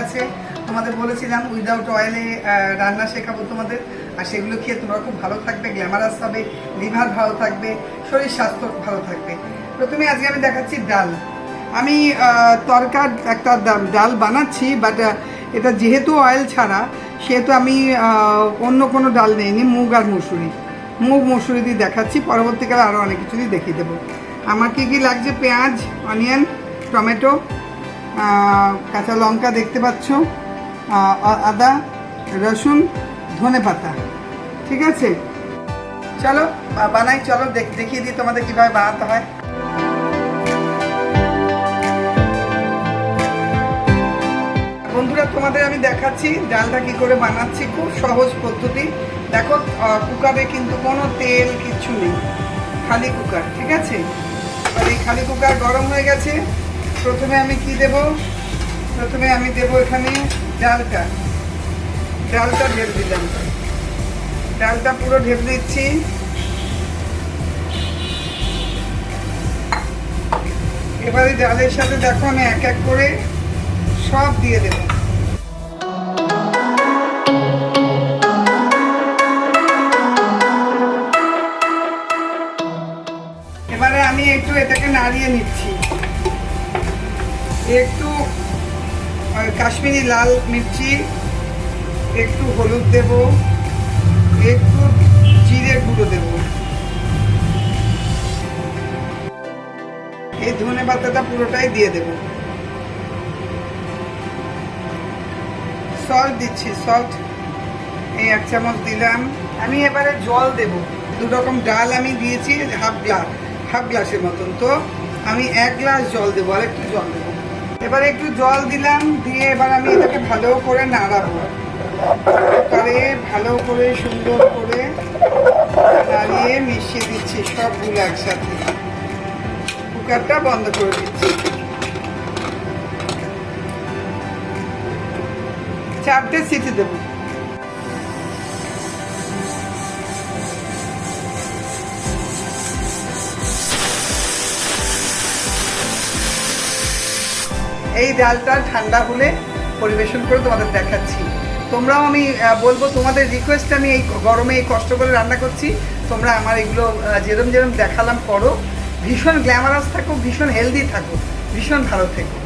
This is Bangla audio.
আছে, তোমাদের বলেছিলাম উইদাউট অয়েলে রান্না শেখাবো তোমাদের, আর সেগুলো খেয়ে তোমরা খুব ভালো থাকবে, গ্ল্যামারাস হবে, লিভার ভালো থাকবে, শরীর স্বাস্থ্য ভালো থাকবে। প্রথমে আজকে আমি দেখাচ্ছি ডাল। আমি তরকার একটা ডাল বানাচ্ছি, বাট এটা যেহেতু অয়েল ছাড়া সেহেতু আমি অন্য কোনো ডাল নিইনি, মুগ আর মুগ মসুরি দিয়ে দেখাচ্ছি, পরবর্তীকালে আরও অনেক কিছু দিয়ে দেখিয়ে দেবো। আমার কী কী লাগছে: পেঁয়াজ, অনিয়ন, টমেটো, কাঁচা লঙ্কা দেখতে পাচ্ছ, আদা, রসুন, ধনে পাতা। ঠিক আছে, চলো বানাই, চলো দেখিয়ে দিই তোমাদের কীভাবে বানাতে হয়। বন্ধুরা, তোমাদের আমি দেখাচ্ছি ডালটা কি করে বানাচ্ছি, খুব সহজ পদ্ধতি। দেখো, কুকারে কিন্তু কোনো তেল কিচ্ছু নেই, খালি কুকার। ঠিক আছে, আর এই খালি কুকার গরম হয়ে গেছে। প্রথমে আমি কি দেব? প্রথমে আমি দেব এখানে ডালটা ঢেলে দিলাম, ডালটা পুরো ঢেলে দিচ্ছি। এবারে ডালের সাথে দেখো আমি এক এক করে সব দিয়ে দেব। এবারে আমি একটু এটাকে নাড়িয়ে নিচ্ছি, একটু কাশ্মীরি লাল মির্চি, একটু হলুদ দেব, একটু জিরে গুঁড়ো দেব, এই ধনে পাতাটা পুরোটাই দিয়ে দেব। সল্ট দিচ্ছি, সল্ট এই 1 চামচ দিলাম। আমি এবারে জল দেব। 2 রকম ডাল আমি দিয়েছি, হাফ গ্লাসের মতন, তো আমি 1 গ্লাস জল দেবো, আর একটু জল দেবো। এবারে একটু জল দিলাম, দিয়ে এবার আমি এটাকে ভালো করে নাড়াবো, কুকারে ভালো করে সুন্দর করে নাড়িয়ে মিশিয়ে দিচ্ছি সবগুলো একসাথে। কুকারটা বন্ধ করে দিচ্ছি। 4টে সিটি দেবো। এই ডালটা ঠান্ডা হলে পরিবেশন করে তোমাদের দেখাচ্ছি। তোমরাও, আমি বলবো তোমাদের রিকোয়েস্ট, আমি এই গরমে এই কষ্ট করে রান্না করছি, তোমরা আমার এগুলো যেরম দেখালাম করো। ভীষণ গ্ল্যামারাস থাকো, ভীষণ হেলদি থাকো, ভীষণ ভালো থেকো।